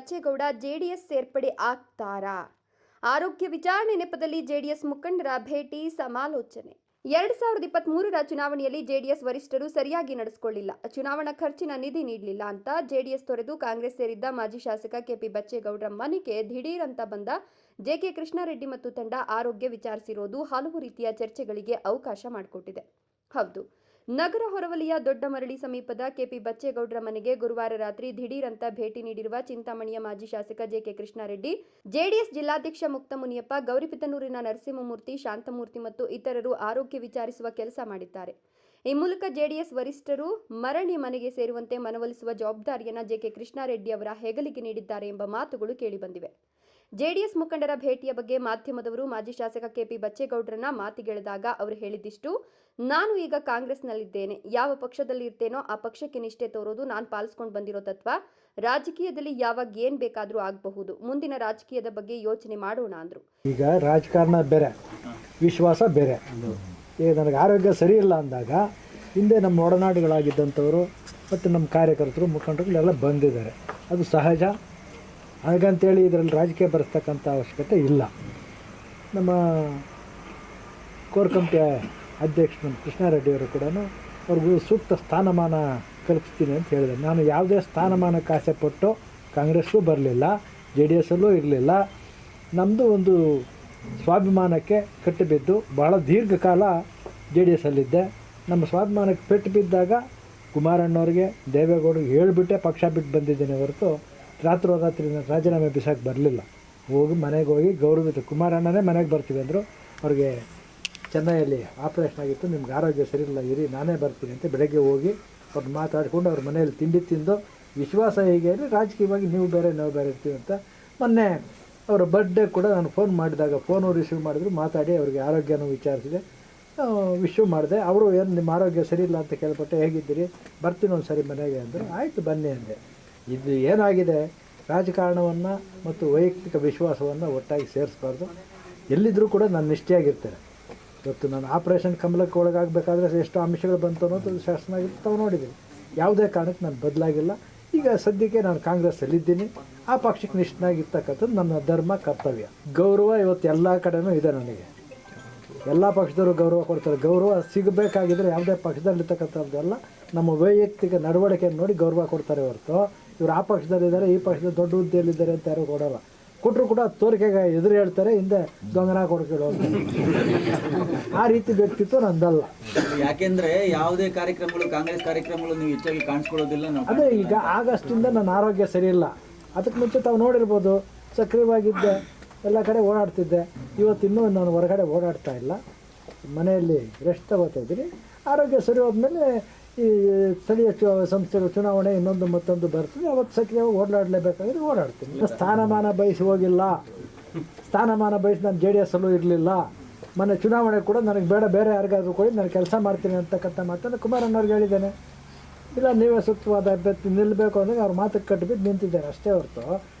Bachegowda JDS ಸೇರ್ಪಡೆ ಆಗ್ತಾರಾ? ಆರೋಗ್ಯ ವಿಚಾರಣೆ ನೆಪದಲ್ಲಿ ಜೆಡಿಎಸ್ ಮುಖಂಡರ ಭೇಟಿ, ಸಮಾಲೋಚನೆ. 2023ರ ಚುನಾವಣೆಯಲ್ಲಿ ಜೆಡಿಎಸ್ ವರಿಷ್ಠರು ಸರಿಯಾಗಿ ನಡೆಸಿಕೊಳ್ಳಿಲ್ಲ, ಚುನಾವಣಾ ಖರ್ಚಿನ ನಿಧಿ ನೀಡಲಿಲ್ಲ ಅಂತ ಜೆಡಿಎಸ್ ತೊರೆದು ಕಾಂಗ್ರೆಸ್ ಸೇರಿದ್ದ ಮಾಜಿ ಶಾಸಕ ಕೆಪಿ ಬಚ್ಚೇಗೌಡರ ಮನೆಗೆ ದಿಢೀರ್ ಅಂತ ಬಂದ ಜೆಕೆ ಕೃಷ್ಣಾರೆಡ್ಡಿ ಮತ್ತು ತಂಡ ಆರೋಗ್ಯ ವಿಚಾರಿಸಿರೋದು ಹಲವು ರೀತಿಯ ಚರ್ಚೆಗಳಿಗೆ ಅವಕಾಶ ಮಾಡಿಕೊಟ್ಟಿದೆ. ಹೌದು, ನಗರ ಹೊರವಲಯ ದೊಡ್ಡ ಮರಳಿ ಸಮೀಪದ ಕೆಪಿ ಬಚ್ಚೇಗೌಡರ ಮನೆಗೆ ಗುರುವಾರ ರಾತ್ರಿ ದಿಢೀರ್ ಅಂತ ಭೇಟಿ ನೀಡಿರುವ ಚಿಂತಾಮಣಿಯ ಮಾಜಿ ಶಾಸಕ ಜೆಕೆ ಕೃಷ್ಣಾರೆಡ್ಡಿ, ಜೆಡಿಎಸ್ ಜಿಲ್ಲಾಧ್ಯಕ್ಷ ಮುಕ್ತ ಮುನಿಯಪ್ಪ, ಗೌರಿಬಿದನೂರಿನ ನರಸಿಂಹಮೂರ್ತಿ, ಶಾಂತಮೂರ್ತಿ ಮತ್ತು ಇತರರು ಆರೋಗ್ಯ ವಿಚಾರಿಸುವ ಕೆಲಸ ಮಾಡಿದ್ದಾರೆ. ಈ ಮೂಲಕ ಜೆಡಿಎಸ್ ವರಿಷ್ಠರು ಮರಳಿ ಮನೆಗೆ ಸೇರುವಂತೆ ಮನವೊಲಿಸುವ ಜವಾಬ್ದಾರಿಯನ್ನು ಜೆಕೆ ಕೃಷ್ಣಾರೆಡ್ಡಿ ಅವರ ಹೆಗಲಿಗೆ ನೀಡಿದ್ದಾರೆ ಎಂಬ ಮಾತುಗಳು ಕೇಳಿಬಂದಿವೆ. ಜೆಡಿಎಸ್ ಮುಖಂಡರ ಭೇಟಿಯ ಬಗ್ಗೆ ಮಾಧ್ಯಮದವರು ಮಾಜಿ ಶಾಸಕ ಕೆಪಿ ಬಚ್ಚೇಗೌಡರನ್ನ ಮಾತಿಗೆಳೆದಾಗ ಅವರು ಹೇಳಿದಿಷ್ಟು, ನಾನು ಈಗ ಕಾಂಗ್ರೆಸ್ನಲ್ಲಿದ್ದೇನೆ, ಯಾವ ಪಕ್ಷದಲ್ಲಿ ಇರ್ತೇನೋ ಆ ಪಕ್ಷಕ್ಕೆ ನಿಷ್ಠೆ ತೋರೋದು ನಾನು ಪಾಲಿಸ್ಕೊಂಡು ಬಂದಿರೋ ತತ್ವ. ರಾಜಕೀಯದಲ್ಲಿ ಯಾವಾಗ ಏನ್ ಬೇಕಾದ್ರೂ ಆಗಬಹುದು, ಮುಂದಿನ ರಾಜಕೀಯದ ಬಗ್ಗೆ ಯೋಚನೆ ಮಾಡೋಣ ಅಂದ್ರು. ಈಗ ರಾಜಕಾರಣ ಬೇರೆ, ವಿಶ್ವಾಸ ಬೇರೆ. ಈಗ ನನಗೆ ಆರೋಗ್ಯ ಸರಿ ಇಲ್ಲ ಅಂದಾಗ ಹಿಂದೆ ನಮ್ಮ ಒಡನಾಡಿಗಳಾಗಿದ್ದಂಥವರು ಮತ್ತು ನಮ್ಮ ಕಾರ್ಯಕರ್ತರು, ಮುಖಂಡರುಗಳೆಲ್ಲ ಬಂದಿದ್ದಾರೆ. ಅದು ಸಹಜ. ಹಾಗಂತೇಳಿ ಇದರಲ್ಲಿ ರಾಜಕೀಯ ಬರೆಸ್ತಕ್ಕಂಥ ಅವಶ್ಯಕತೆ ಇಲ್ಲ. ನಮ್ಮ ಕೋರ್ ಕಮಿಟಿಯ ಅಧ್ಯಕ್ಷ ನಮ್ಮ ಕೃಷ್ಣಾರೆಡ್ಡಿಯವರು ಕೂಡ ಅವ್ರಿಗೂ ಸೂಕ್ತ ಸ್ಥಾನಮಾನ ಕಲ್ಪಿಸ್ತೀನಿ ಅಂತ ಹೇಳಿದೆ. ನಾನು ಯಾವುದೇ ಸ್ಥಾನಮಾನಕ್ಕೆ ಆಸೆಪಟ್ಟು ಕಾಂಗ್ರೆಸ್ಗೂ ಬರಲಿಲ್ಲ, ಜೆ ಡಿ ಎಸ್ಸಲ್ಲೂ ಇರಲಿಲ್ಲ. ನಮ್ಮದು ಒಂದು ಸ್ವಾಭಿಮಾನಕ್ಕೆ ಕಟ್ಟಿಬಿದ್ದು ಭಾಳ ದೀರ್ಘಕಾಲ ಜೆ ಡಿ ಎಸ್ಸಲ್ಲಿದ್ದೆ. ನಮ್ಮ ಸ್ವಾಭಿಮಾನಕ್ಕೆ ಪೆಟ್ಟು ಬಿದ್ದಾಗ ಕುಮಾರಣ್ಣವ್ರಿಗೆ, ದೇವೇಗೌಡರಿಗೆ ಹೇಳಿಬಿಟ್ಟೆ ಪಕ್ಷ ಬಿಟ್ಟು ಬಂದಿದ್ದೇನೆ ಹೊರತು ರಾತ್ರಿ ರಾಜೀನಾಮೆ ಬಿಸಾಕಿ ಬರಲಿಲ್ಲ. ಮನೆಗೆ ಹೋಗಿ ಗೌರವಿತ ಕುಮಾರಣ್ಣನೇ ಮನೆಗೆ ಬರ್ತೀವಿ ಅಂದರು. ಅವ್ರಿಗೆ ಚೆನ್ನೈಯಲ್ಲಿ ಆಪ್ರೇಷನ್ ಆಗಿತ್ತು, ನಿಮ್ಗೆ ಆರೋಗ್ಯ ಸರಿ ಇಲ್ಲ, ಇರಿ ನಾನೇ ಬರ್ತೀನಿ ಅಂತ ಬೆಳಗ್ಗೆ ಹೋಗಿ ಅವ್ರು ಮಾತಾಡಿಕೊಂಡು ಅವ್ರ ಮನೆಯಲ್ಲಿ ತಿಂಡಿ ತಿಂದು, ವಿಶ್ವಾಸ ಹೀಗೆ ರಾಜಕೀಯವಾಗಿ ನೀವು ಬೇರೆ ನಾವು ಬೇರೆ ಇರ್ತೀವಿ ಅಂತ. ಮೊನ್ನೆ ಅವರ ಬರ್ಡೇ ಕೂಡ ನಾನು ಫೋನ್ ಮಾಡಿದಾಗ ಫೋನು ರಿಸೀವ್ ಮಾಡಿದ್ರು, ಮಾತಾಡಿ ಅವ್ರಿಗೆ ಆರೋಗ್ಯನೂ ವಿಚಾರಿಸಿದೆ, ವಿಶ್ವ ಮಾಡಿದೆ. ಅವರು ಏನು ನಿಮ್ಮ ಆರೋಗ್ಯ ಸರಿ ಇಲ್ಲ ಅಂತ ಕೇಳ್ಪಟ್ಟೆ, ಹೇಗಿದ್ದೀರಿ, ಬರ್ತೀನಿ ಒಂದು ಸರಿ ಮನೆಗೆ ಅಂದರು. ಆಯಿತು ಬನ್ನಿ ಅಂದೆ. ಇದು ಏನಾಗಿದೆ, ರಾಜಕಾರಣವನ್ನು ಮತ್ತು ವೈಯಕ್ತಿಕ ವಿಶ್ವಾಸವನ್ನು ಒಟ್ಟಾಗಿ ಸೇರಿಸಬಾರ್ದು. ಎಲ್ಲಿದ್ದರೂ ಕೂಡ ನಾನು ನಿಷ್ಠೆಯಾಗಿರ್ತೇನೆ. ಇವತ್ತು ನಾನು ಆಪ್ರೇಷನ್ ಕಮಲಕ್ಕೆ ಒಳಗಾಗಬೇಕಾದ್ರೆ ಎಷ್ಟು ಅಂಶಗಳು ಬಂತು ಅನ್ನೋದು ಶಾಸನ ತಾವು ನೋಡಿದ್ದೀನಿ. ಯಾವುದೇ ಕಾರಣಕ್ಕೆ ನಾನು ಬದಲಾಗಿಲ್ಲ. ಈಗ ಸದ್ಯಕ್ಕೆ ನಾನು ಕಾಂಗ್ರೆಸ್ಸಲ್ಲಿದ್ದೀನಿ. ಆ ಪಕ್ಷಕ್ಕೆ ನಿಷ್ಠನಾಗಿರ್ತಕ್ಕಂಥದ್ದು ನನ್ನ ಧರ್ಮ, ಕರ್ತವ್ಯ. ಗೌರವ ಇವತ್ತು ಎಲ್ಲ ಕಡೆನೂ ಇದೆ. ನನಗೆ ಎಲ್ಲ ಪಕ್ಷದವರು ಗೌರವ ಕೊಡ್ತಾರೆ. ಗೌರವ ಸಿಗಬೇಕಾಗಿದ್ದರೆ ಯಾವುದೇ ಪಕ್ಷದಲ್ಲಿರ್ತಕ್ಕಂಥದ್ದೆಲ್ಲ ನಮ್ಮ ವೈಯಕ್ತಿಕ ನಡವಳಿಕೆಯನ್ನು ನೋಡಿ ಗೌರವ ಕೊಡ್ತಾರೆ ಹೊರತು ಇವರು ಆ ಪಕ್ಷದಲ್ಲಿದ್ದಾರೆ, ಈ ಪಕ್ಷದ ದೊಡ್ಡ ಹುದ್ದೆಯಲ್ಲಿದ್ದಾರೆ ಅಂತ ಯಾರು ಕೊಡೋಲ್ಲ. ಕೊಟ್ಟರು ಕೂಡ ತೋರಿಕೆಗೆ ಎದುರು ಹೇಳ್ತಾರೆ, ಹಿಂದೆ ದೊಂಗನ ಕೊಡ್ಕೊಳ್ಳೋ ಆ ರೀತಿ ವ್ಯಕ್ತಿತ್ವ ನಂದಲ್ಲ. ಯಾಕೆಂದ್ರೆ ಯಾವುದೇ ಕಾರ್ಯಕ್ರಮಗಳು, ಕಾಂಗ್ರೆಸ್ ಕಾರ್ಯಕ್ರಮಗಳು ನೀವು ಹೆಚ್ಚಾಗಿ ಕಾಣಿಸ್ಕೊಳ್ಳೋದಿಲ್ಲ. ಅದೇ ಈಗ ಆಗಸ್ಟಿಂದ ನನ್ನ ಆರೋಗ್ಯ ಸರಿ ಇಲ್ಲ. ಅದಕ್ಕೆ ಮುಂಚೆ ತಾವು ನೋಡಿರ್ಬೋದು, ಸಕ್ರಿಯವಾಗಿದ್ದೆ, ಎಲ್ಲ ಕಡೆ ಓಡಾಡ್ತಿದ್ದೆ. ಇವತ್ತಿನ್ನೂ ನಾನು ಹೊರಗಡೆ ಓಡಾಡ್ತಾ ಇಲ್ಲ, ಮನೆಯಲ್ಲಿ ರೆಸ್ಟ್ ತಗೋತಾ ಇದ್ದೀನಿ. ಆರೋಗ್ಯ ಸರಿ ಹೋದ್ಮೇಲೆ ಈ ಸ್ಥಳೀಯ ಸಂಸ್ಥೆಗಳು ಚುನಾವಣೆ ಇನ್ನೊಂದು ಮತ್ತೊಂದು ಬರ್ತದೆ, ಅವತ್ತು ಸಕ್ರಿಯವಾಗಿ ಓಡಾಡಲೇಬೇಕಾದ್ರೆ ಓಡಾಡ್ತೀನಿ. ಸ್ಥಾನಮಾನ ಬಯಸಿ ಹೋಗಿಲ್ಲ, ಸ್ಥಾನಮಾನ ಬಯಸಿ ನಾನು ಜೆ ಡಿ ಎಸ್ಸಲ್ಲೂ ಇರಲಿಲ್ಲ. ಮೊನ್ನೆ ಚುನಾವಣೆ ಕೂಡ ನನಗೆ ಬೇಡ, ಬೇರೆ ಯಾರಿಗಾದ್ರೂ ಕೊಡಿ, ನಾನು ಕೆಲಸ ಮಾಡ್ತೀನಿ ಅಂತಕ್ಕಂಥ ಮಾತನ್ನು ಕುಮಾರಣ್ಣವ್ರಿಗೆ ಹೇಳಿದ್ದೇನೆ. ಇಲ್ಲ, ನೀವೇ ಸೂಕ್ತವಾದ ಅಭ್ಯರ್ಥಿ ನಿಲ್ಲಬೇಕು ಅಂದರೆ ಅವ್ರ ಮಾತಕ್ಕೆ ಕಟ್ಟಿಬಿಟ್ಟು ನಿಂತಿದ್ದೇನೆ ಅಷ್ಟೇ ಹೊರತು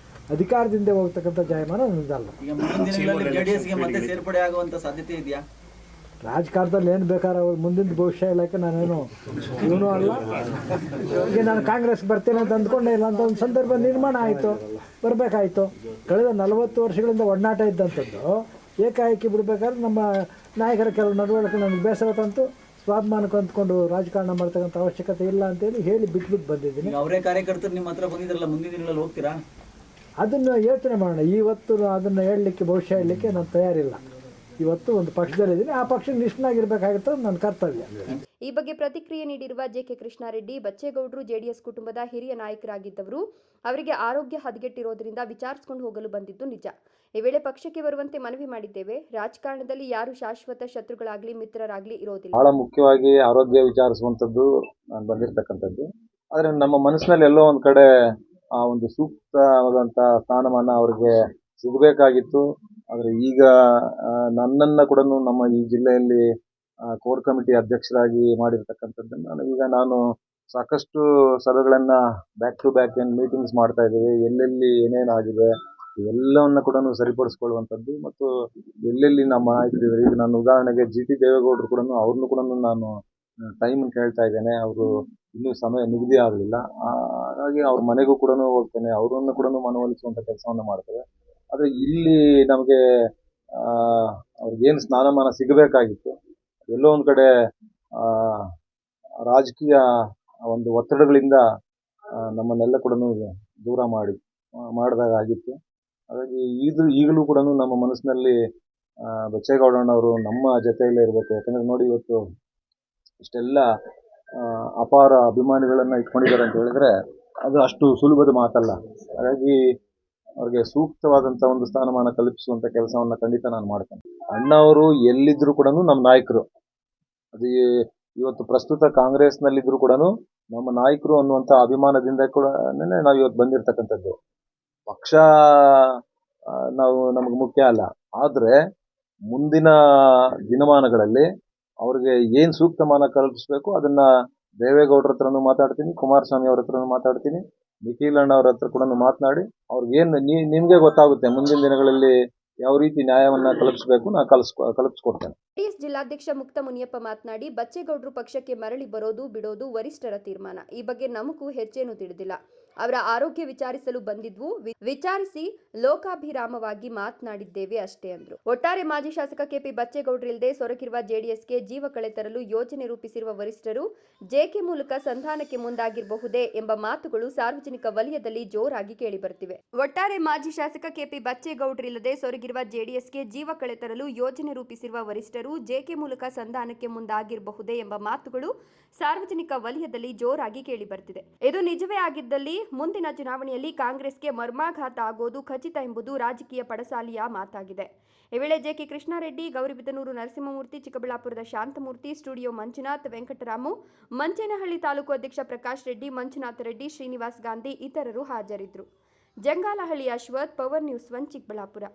ಅಧಿಕಾರದಿಂದ ಹೋಗ್ತಕ್ಕಂಥ ಜಾಯಮಾನ ನಿಂದಲ್ಲ. ಸೇರ್ಪಡೆ ಆಗುವಂತ ಸಾಧ್ಯತೆ ಇದೆಯಾ? ರಾಜಕಾರಣದಲ್ಲಿ ಏನು ಬೇಕಾದ್ರೆ ಅವ್ರು ಮುಂದಿನ ಭವಿಷ್ಯ ಇಲ್ಲಕ್ಕೆ ನಾನೇನು ಇವನು ಅಲ್ಲ. ಈಗ ನಾನು ಕಾಂಗ್ರೆಸ್ಗೆ ಬರ್ತೀನಿ ಅಂತ ಅಂದ್ಕೊಂಡೇ ಇಲ್ಲ ಅಂತ ಒಂದು ಸಂದರ್ಭ ನಿರ್ಮಾಣ ಆಯಿತು, ಬರಬೇಕಾಯಿತು. ಕಳೆದ 40 ವರ್ಷಗಳಿಂದ ಒಡನಾಟ ಇದ್ದಂಥದ್ದು ಏಕಾಏಕಿ ಬಿಡಬೇಕಾದ್ರೆ ನಮ್ಮ ನಾಯಕರ ಕೆಲವು ನಡವಳಿಕೆ ನನಗೆ ಬೇಸರ ತಂತು. ಸ್ವಾಭಿಮಾನಕ್ಕೆ ಅಂದ್ಕೊಂಡು ರಾಜಕಾರಣ ಮಾಡ್ತಕ್ಕಂಥ ಅವಶ್ಯಕತೆ ಇಲ್ಲ ಅಂತೇಳಿ ಹೇಳಿ ಬಿಟ್ಬಿಟ್ಟು ಬಂದಿದ್ದೀನಿ. ಅವರೇ ಕಾರ್ಯಕರ್ತರು ನಿಮ್ಮ ಹತ್ರ ಬಂದಿದ್ರಲ್ಲ, ಮುಂದಿನ ದಿನಗಳಲ್ಲಿ ಹೋಗ್ತೀರಾ? ಅದನ್ನು ಯೋಚನೆ ಮಾಡೋಣ. ಇವತ್ತು ಅದನ್ನು ಹೇಳಲಿಕ್ಕೆ, ಭವಿಷ್ಯ ಹೇಳಲಿಕ್ಕೆ ನಾನು ತಯಾರಿಲ್ಲ. ಇವತ್ತು ಒಂದು ಪಕ್ಷದಲ್ಲಿದ್ದೀನಿ, ಆ ಪಕ್ಷಕ್ಕೆ ನಿಷ್ಠನಾಗಿರ್ಬೇಕಾಗುತ್ತೆ ನನ್ನ ಕರ್ತವ್ಯ. ಈ ಬಗ್ಗೆ ಪ್ರತಿಕ್ರಿಯೆ ನೀಡಿರುವ ಜೆಕೆ ಕೃಷ್ಣಾರೆಡ್ಡಿ, ಬಚ್ಚೇಗೌಡರು ಜೆಡಿಎಸ್ ಕುಟುಂಬದ ಹಿರಿಯ ನಾಯಕರಾಗಿದ್ದವರು, ಅವರಿಗೆ ಆರೋಗ್ಯ ಹದಗೆಟ್ಟಿರೋದ್ರಿಂದ ವಿಚಾರಿಸಿಕೊಂಡು ಹೋಗಲು ಬಂದಿದ್ದು ನಿಜ. ಈ ವೇಳೆ ಪಕ್ಷಕ್ಕೆ ಬರುವಂತೆ ಮನವಿ ಮಾಡಿದ್ದೇವೆ. ರಾಜಕಾರಣದಲ್ಲಿ ಯಾರು ಶಾಶ್ವತ ಶತ್ರುಗಳಾಗ್ಲಿ ಮಿತ್ರರಾಗ್ಲಿ ಇರೋದಿಲ್ಲ. ಬಹಳ ಮುಖ್ಯವಾಗಿ ಆರೋಗ್ಯ ವಿಚಾರಿಸುವಂಥದ್ದು ನಾನು ಬಂದಿರತಕ್ಕಂಥದ್ದು. ಆದರೆ ನಮ್ಮ ಮನಸ್ಸಿನಲ್ಲಿ ಎಲ್ಲೋ ಒಂದು ಕಡೆ ಆ ಒಂದು ಸೂಕ್ತವಾದಂಥ ಸ್ಥಾನಮಾನ ಅವರಿಗೆ ಸಿಗಬೇಕಾಗಿತ್ತು. ಆದರೆ ಈಗ ನನ್ನನ್ನು ಕೂಡ ನಮ್ಮ ಈ ಜಿಲ್ಲೆಯಲ್ಲಿ ಕೋರ್ ಕಮಿಟಿ ಅಧ್ಯಕ್ಷರಾಗಿ ಮಾಡಿರ್ತಕ್ಕಂಥದ್ದನ್ನು ನಾನು ಸಾಕಷ್ಟು ಸಭೆಗಳನ್ನು ಬ್ಯಾಕ್ ಟು ಬ್ಯಾಕ್ ಮೀಟಿಂಗ್ಸ್ ಮಾಡ್ತಾ ಇದ್ದೀವಿ. ಎಲ್ಲೆಲ್ಲಿ ಏನೇನಾಗಿದೆ ಇವೆಲ್ಲವನ್ನು ಕೂಡ ಸರಿಪಡಿಸ್ಕೊಳ್ಳುವಂಥದ್ದು ಮತ್ತು ಎಲ್ಲೆಲ್ಲಿ ನಮ್ಮ ನಾಯಕರಿದ್ದಾರೆ. ಈಗ ನಾನು ಉದಾಹರಣೆಗೆ ಜಿ ಟಿ ದೇವೇಗೌಡರು ಕೂಡ, ಅವ್ರನ್ನೂ ಕೂಡ ನಾನು ಟೈಮ್ ಕೇಳ್ತಾ ಇದ್ದೇನೆ, ಅವರು ಇನ್ನೂ ಸಮಯ ನಿಗದಿ ಆಗಲಿಲ್ಲ. ಹಾಗಾಗಿ ಅವ್ರ ಮನೆಗೂ ಕೂಡ ಹೋಗ್ತೇನೆ, ಅವರನ್ನು ಕೂಡ ಮನವೊಲಿಸುವಂಥ ಕೆಲಸವನ್ನು ಮಾಡ್ತೇವೆ. ಆದರೆ ಇಲ್ಲಿ ನಮಗೆ ಅವ್ರಿಗೇನು ಸ್ಥಾನಮಾನ ಸಿಗಬೇಕಾಗಿತ್ತು, ಎಲ್ಲೋ ಒಂದು ಕಡೆ ರಾಜಕೀಯ ಒಂದು ಒತ್ತಡಗಳಿಂದ ನಮ್ಮನ್ನೆಲ್ಲ ಕೂಡ ದೂರ ಮಾಡಿದಾಗಿತ್ತು. ಹಾಗಾಗಿ ಈಗಲೂ ಕೂಡ ನಮ್ಮ ಮನಸ್ಸಿನಲ್ಲಿ ಬಚ್ಚೇಗೌಡಣ್ಣವರು ನಮ್ಮ ಜೊತೆಯಲ್ಲೇ ಇರಬೇಕು. ಯಾಕಂದರೆ ನೋಡಿ, ಇವತ್ತು ಇಷ್ಟೆಲ್ಲ ಅಪಾರ ಅಭಿಮಾನಿಗಳನ್ನು ಇಟ್ಕೊಂಡಿದ್ದಾರೆ ಅಂತ ಹೇಳಿದ್ರೆ ಅದು ಅಷ್ಟು ಸುಲಭದ ಮಾತಲ್ಲ. ಹಾಗಾಗಿ ಅವ್ರಿಗೆ ಸೂಕ್ತವಾದಂಥ ಒಂದು ಸ್ಥಾನಮಾನ ಕಲ್ಪಿಸುವಂಥ ಕೆಲಸವನ್ನು ಖಂಡಿತ ನಾನು ಮಾಡ್ತೇನೆ. ಅಣ್ಣವರು ಎಲ್ಲಿದ್ದರೂ ಕೂಡ ನಮ್ಮ ನಾಯಕರು. ಅದು ಇವತ್ತು ಪ್ರಸ್ತುತ ಕಾಂಗ್ರೆಸ್ನಲ್ಲಿದ್ದರೂ ಕೂಡ ನಮ್ಮ ನಾಯಕರು ಅನ್ನುವಂಥ ಅಭಿಮಾನದಿಂದ ಕೂಡ ನಾವು ಇವತ್ತು ಬಂದಿರತಕ್ಕಂಥದ್ದು. ಪಕ್ಷ ನಮಗೆ ಮುಖ್ಯ ಅಲ್ಲ, ಆದರೆ ಮುಂದಿನ ದಿನಮಾನಗಳಲ್ಲಿ ಅವ್ರಿಗೆ ಏನು ಸೂಕ್ತ ಮಾನ ಕಲ್ಪಿಸಬೇಕು ಅದನ್ನು ದೇವೇಗೌಡರ ಹತ್ರನೂ ಮಾತಾಡ್ತೀನಿ, ಕುಮಾರಸ್ವಾಮಿ ಅವ್ರ ಹತ್ರನೂ ಮಾತಾಡ್ತೀನಿ, ನಿಖಿಲ್ ಅಣ್ಣ ಅವ್ರ ಹತ್ರ ಕೂಡ ಮಾತನಾಡಿ ಅವ್ರಿಗೇನು ನಿಮಗೆ ಗೊತ್ತಾಗುತ್ತೆ ಮುಂದಿನ ದಿನಗಳಲ್ಲಿ ಯಾವ ರೀತಿ ನ್ಯಾಯವನ್ನು ಕಲ್ಪಿಸಬೇಕು, ನಾನು ಕಲ್ಪಿಸ್ಕೊಡ್ತೇನೆ. ಜೆಡಿಎಸ್ ಜಿಲ್ಲಾಧ್ಯಕ್ಷ ಮುಕ್ತ ಮುನಿಯಪ್ಪ ಮಾತನಾಡಿ, ಬಚ್ಚೇಗೌಡರು ಪಕ್ಷಕ್ಕೆ ಮರಳಿ ಬರೋದು ಬಿಡೋದು ವರಿಷ್ಠರ ತೀರ್ಮಾನ. ಈ ಬಗ್ಗೆ ನಮಗೂ ಹೆಚ್ಚೇನೂ ತಿಳಿದಿಲ್ಲ. ಅವರ ಆರೋಗ್ಯ ವಿಚಾರಿಸಲು ಬಂದಿದ್ವು, ವಿಚಾರಿಸಿ ಲೋಕಾಭಿರಾಮವಾಗಿ ಮಾತನಾಡಿದ್ದೇವೆ ಅಷ್ಟೇ ಅಂದ್ರು. ಒಟ್ಟಾರೆ ಮಾಜಿ ಶಾಸಕ ಕೆಪಿ ಬಚ್ಚೇಗೌಡರಿಲ್ಲದೆ ಸೊರಗಿರುವ ಜೆಡಿಎಸ್ಗೆ ಜೀವ ಕಳೆ ತರಲು ಯೋಜನೆ ರೂಪಿಸಿರುವ ವರಿಷ್ಠರು ಜೆಕೆ ಮೂಲಕ ಸಂಧಾನಕ್ಕೆ ಮುಂದಾಗಿರಬಹುದೇ ಎಂಬ ಮಾತುಗಳು ಸಾರ್ವಜನಿಕ ವಲಯದಲ್ಲಿ ಜೋರಾಗಿ ಕೇಳಿಬರುತ್ತಿವೆ. ಒಟ್ಟಾರೆ ಮಾಜಿ ಶಾಸಕ ಕೆಪಿ ಬಚ್ಚೇಗೌಡರಿಲ್ಲದೆ ಸೊರಗಿರುವ ಜೆಡಿಎಸ್ಗೆ ಜೀವ ಕಳೆ ತರಲು ಯೋಜನೆ ರೂಪಿಸಿರುವ ವರಿಷ್ಠರು ಜೆಕೆ ಮೂಲಕ ಸಂಧಾನಕ್ಕೆ ಮುಂದಾಗಿರಬಹುದೇ ಎಂಬ ಮಾತುಗಳು ಸಾರ್ವಜನಿಕ ವಲಯದಲ್ಲಿ ಜೋರಾಗಿ ಕೇಳಿಬರುತ್ತಿದೆ. ಇದು ನಿಜವೇ ಆಗಿದ್ದಲ್ಲಿ ಮುಂದಿನ ಚುನಾವಣೆಯಲ್ಲಿ ಕಾಂಗ್ರೆಸ್ಗೆ ಮರ್ಮಾಘಾತ ಆಗೋದು ಖಚಿತ ಎಂಬುದು ರಾಜಕೀಯ ಪಡಸಾಲಿಯ ಮಾತಾಗಿದೆ. ಈ ವೇಳೆ ಜೆಕೆ ಕೃಷ್ಣಾರೆಡ್ಡಿ, ಗೌರಿಬಿದನೂರು ನರಸಿಂಹಮೂರ್ತಿ, ಚಿಕ್ಕಬಳ್ಳಾಪುರದ ಶಾಂತಮೂರ್ತಿ, ಸ್ಟುಡಿಯೋ ಮಂಜುನಾಥ್, ವೆಂಕಟರಾಮು, ಮಂಚೇನಹಳ್ಳಿ ತಾಲೂಕು ಅಧ್ಯಕ್ಷ ಪ್ರಕಾಶ್ ರೆಡ್ಡಿ, ಮಂಜುನಾಥ ರೆಡ್ಡಿ, ಶ್ರೀನಿವಾಸ್ ಗಾಂಧಿ ಇತರರು ಹಾಜರಿದ್ದರು. Jangalahalli Ashwath, power news 1 Chikkaballapur.